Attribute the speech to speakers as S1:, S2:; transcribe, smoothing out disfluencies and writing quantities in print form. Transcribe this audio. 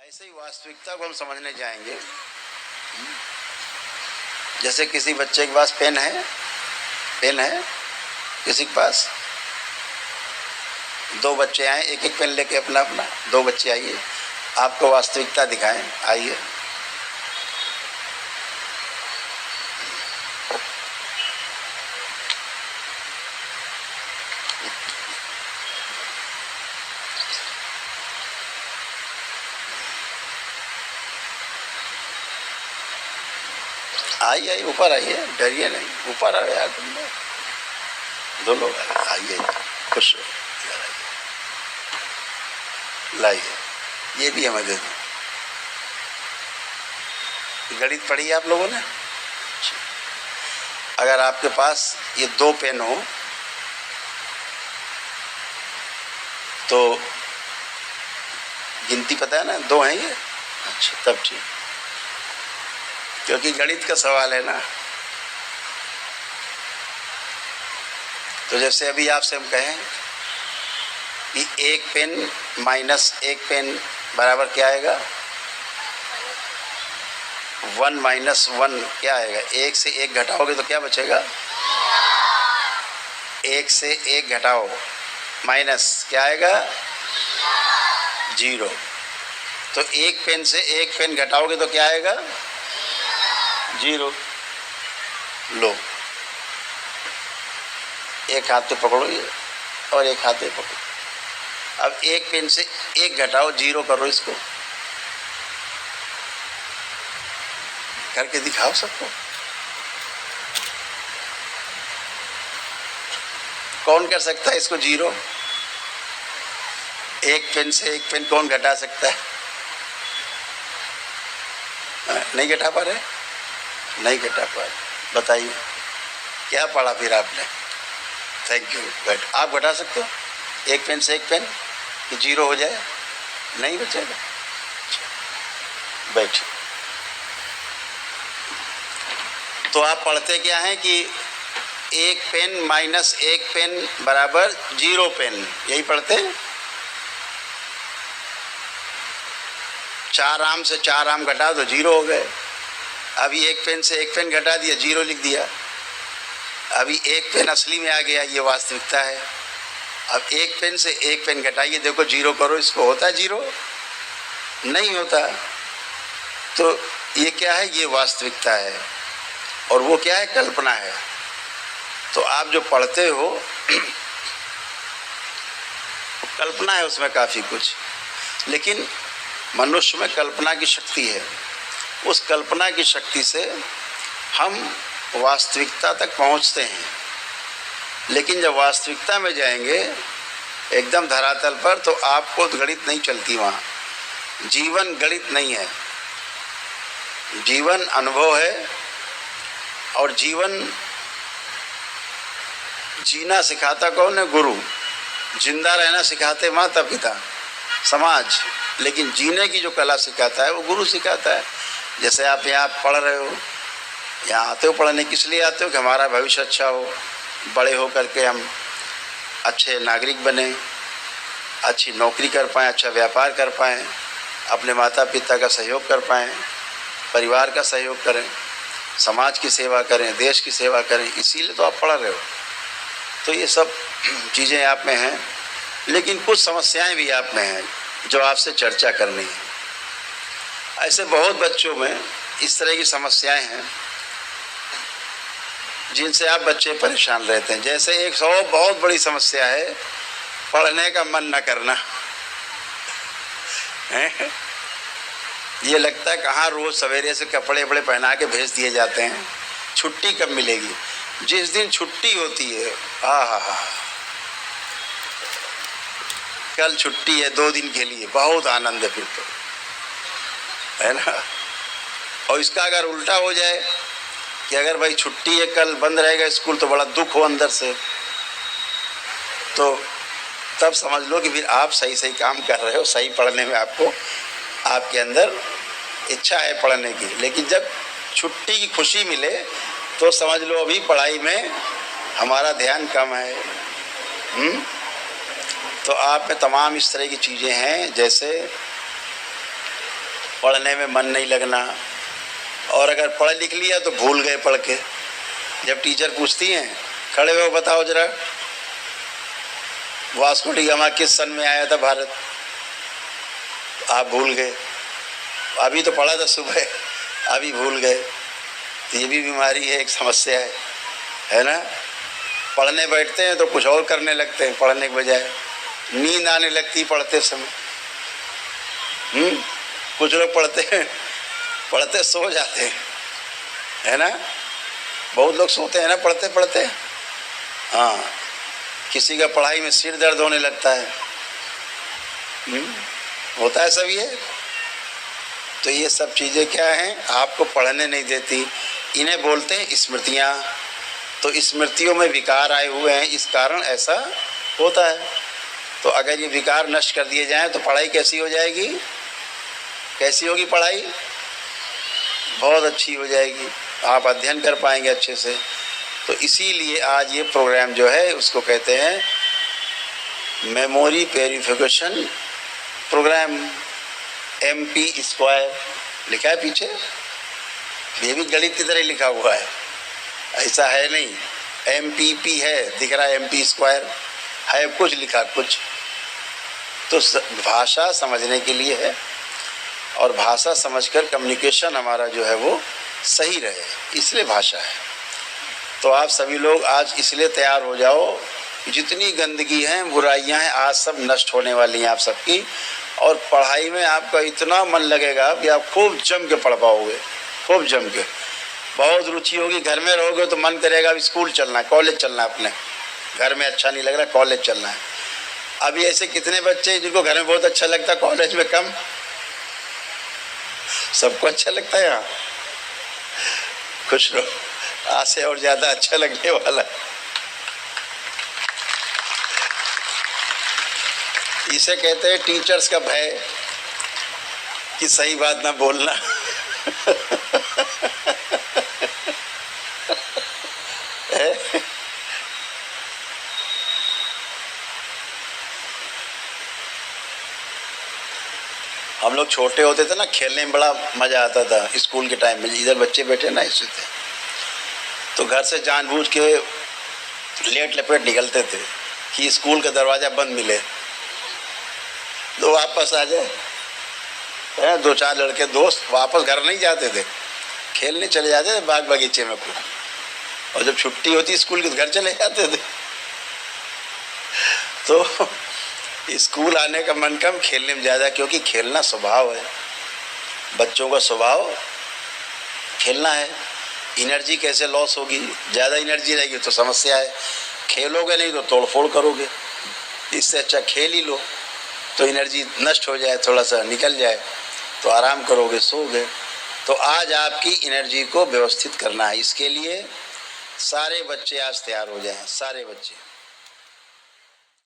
S1: ऐसे ही वास्तविकता को हम समझने जाएंगे। जैसे किसी बच्चे के पास पेन है किसी के पास, दो बच्चे आए, एक एक पेन लेके अपना अपना, दो बच्चे आइए, आपको वास्तविकता दिखाएं, आइए। आइए ऊपर आइए, डरिए नहीं, ऊपर आओ यार, तुम लोग दो लोग आइए, खुश हो, लाइए, ये भी हमें दे दो। गणित पढ़ी आप लोगों ने? अगर आपके पास ये दो पेन हो तो गिनती पता है ना, दो हैं ये, अच्छा तब ठीक, क्योंकि गणित का सवाल है ना। तो जैसे अभी आपसे हम कहें कि एक पेन माइनस एक पेन बराबर क्या आएगा, 1 माइनस 1 क्या आएगा, एक से एक घटाओगे तो क्या बचेगा, एक से एक घटाओ माइनस क्या आएगा, 0। तो एक पेन से एक पेन घटाओगे तो क्या आएगा, 0। लो, एक हाथ पे पकड़ो ये और एक हाथ पे पकड़ो। अब एक पेन से एक घटाओ, 0 करो, इसको करके दिखाओ सबको। कौन कर सकता है इसको 0? एक पेन से एक पेन कौन घटा सकता है? नहीं घटा पा रहे? नहीं घटा पा रहे, बताइए क्या पढ़ा फिर आपने? Thank you. बट आप घटा सकते हो एक पेन से एक पेन कि 0 हो जाए? नहीं बचेगा। बैठिए। तो आप पढ़ते क्या हैं कि एक पेन माइनस एक पेन बराबर 0 पेन, यही पढ़ते हैं। 4 आम से 4 आम घटा दो, 0 हो गए। अभी एक पेन से एक पेन घटा दिया, 0 लिख दिया। अभी एक पेन असली में आ गया, ये वास्तविकता है। अब एक पेन से एक पेन घटाइए, देखो 0 करो, इसको होता है 0? नहीं होता। तो ये क्या है, ये वास्तविकता है, और वो क्या है, कल्पना है। तो आप जो पढ़ते हो कल्पना है, उसमें काफ़ी कुछ, लेकिन मनुष्य में कल्पना की शक्ति है। उस कल्पना की शक्ति से हम वास्तविकता तक पहुंचते हैं। लेकिन जब वास्तविकता में जाएंगे एकदम धरातल पर, तो आपको गणित नहीं चलती वहाँ। जीवन गणित नहीं है, जीवन अनुभव है। और जीवन जीना सिखाता कौन है? गुरु। जिंदा रहना सिखाते माता पिता समाज, लेकिन जीने की जो कला सिखाता है वो गुरु सिखाता है। जैसे आप यहाँ पढ़ रहे हो, यहाँ आते हो पढ़ने, किस लिए आते हो कि हमारा भविष्य अच्छा हो, बड़े हो करके हम अच्छे नागरिक बने, अच्छी नौकरी कर पाएँ, अच्छा व्यापार कर पाएँ, अपने माता पिता का सहयोग कर पाएँ, परिवार का सहयोग करें, समाज की सेवा करें, देश की सेवा करें, इसीलिए तो आप पढ़ रहे हो। तो ये सब चीज़ें आप में हैं, लेकिन कुछ समस्याएं भी आप में हैं जो आपसे चर्चा करनी है। ऐसे बहुत बच्चों में इस तरह की समस्याएं हैं जिनसे आप बच्चे परेशान रहते हैं। जैसे एक बहुत बड़ी समस्या है पढ़ने का मन न करना। ये लगता है कहाँ रोज सवेरे से कपड़े वपड़े पहना के भेज दिए जाते हैं, छुट्टी कब मिलेगी? जिस दिन छुट्टी होती है, कल छुट्टी है 2 दिन के लिए, बहुत आनंद है फिर तो, है ना। और इसका अगर उल्टा हो जाए कि अगर भाई छुट्टी है, कल बंद रहेगा स्कूल, तो बड़ा दुख हो अंदर से, तो तब समझ लो कि फिर आप सही काम कर रहे हो, सही पढ़ने में आपको, आपके अंदर इच्छा है पढ़ने की। लेकिन जब छुट्टी की खुशी मिले तो समझ लो अभी पढ़ाई में हमारा ध्यान कम है। तो आप में तमाम इस तरह की चीज़ें हैं, जैसे पढ़ने में मन नहीं लगना, और अगर पढ़ लिख लिया तो भूल गए पढ़ के। जब टीचर पूछती हैं खड़े हो बताओ जरा वास्को डी गामा किस सन में आया था भारत, तो आप भूल गए। अभी तो पढ़ा था सुबह, अभी भूल गए। तो ये भी बीमारी है, एक समस्या है ना। पढ़ने बैठते हैं तो कुछ और करने लगते हैं पढ़ने के बजाय, नींद आने लगती पढ़ते समय। कुछ लोग पढ़ते सो जाते हैं, है ना। बहुत लोग सोते हैं ना पढ़ते पढ़ते। हाँ, किसी का पढ़ाई में सिर दर्द होने लगता है, होता है सब ये। तो ये सब चीज़ें क्या हैं, आपको पढ़ने नहीं देती। इन्हें बोलते हैं स्मृतियाँ। तो स्मृतियों में विकार आए हुए हैं, इस कारण ऐसा होता है। तो अगर ये विकार नष्ट कर दिए जाएं तो पढ़ाई कैसी हो जाएगी, कैसी होगी पढ़ाई, बहुत अच्छी हो जाएगी, आप अध्ययन कर पाएंगे अच्छे से। तो इसीलिए आज ये प्रोग्राम जो है उसको कहते हैं memory purification program. MP square लिखा है पीछे, ये भी गणित की तरह लिखा हुआ है, ऐसा है नहीं। MPP है, दिख रहा है MP स्क्वायर है, कुछ लिखा कुछ। तो भाषा समझने के लिए है, और भाषा समझकर कम्युनिकेशन हमारा जो है वो सही रहे, इसलिए भाषा है। तो आप सभी लोग आज इसलिए तैयार हो जाओ, जितनी गंदगी है बुराइयां हैं आज सब नष्ट होने वाली हैं आप सबकी। और पढ़ाई में आपका इतना मन लगेगा कि आप खूब जम के पढ़ पाओगे, खूब जम के, बहुत रुचि होगी। घर में रहोगे तो मन करेगा अब स्कूल चलना है, कॉलेज चलना है, अपने घर में अच्छा नहीं लग रहा, कॉलेज चलना है। अभी ऐसे कितने बच्चे हैं जिनको घर में बहुत अच्छा लगता है, कॉलेज में कम। सबको अच्छा लगता है यहाँ, खुश रहो, आज से और ज़्यादा अच्छा लगने वाला। इसे कहते हैं टीचर्स का भय, कि सही बात ना बोलना। हम लोग छोटे होते थे ना, खेलने में बड़ा मज़ा आता था स्कूल के टाइम में। इधर बच्चे बैठे ना इससे थे, तो घर से जानबूझ के लेट लपेट निकलते थे कि स्कूल का दरवाज़ा बंद मिले तो वापस आ जाए। 2-4 लड़के दोस्त वापस घर नहीं जाते थे, खेलने चले जाते थे बाग बगीचे में खूब, और जब छुट्टी होती स्कूल की तो घर चले जाते थे। तो स्कूल आने का मन कम, खेलने में ज़्यादा, क्योंकि खेलना स्वभाव है, बच्चों का स्वभाव खेलना है। एनर्जी कैसे लॉस होगी, ज़्यादा एनर्जी रहेगी तो समस्या है, खेलोगे नहीं तो तोड़फोड़ करोगे। इससे अच्छा खेल ही लो, तो एनर्जी नष्ट हो जाए, थोड़ा सा निकल जाए तो आराम करोगे, सोओगे। तो आज आपकी एनर्जी को व्यवस्थित करना है, इसके लिए सारे बच्चे आज तैयार हो जाएं, सारे बच्चे।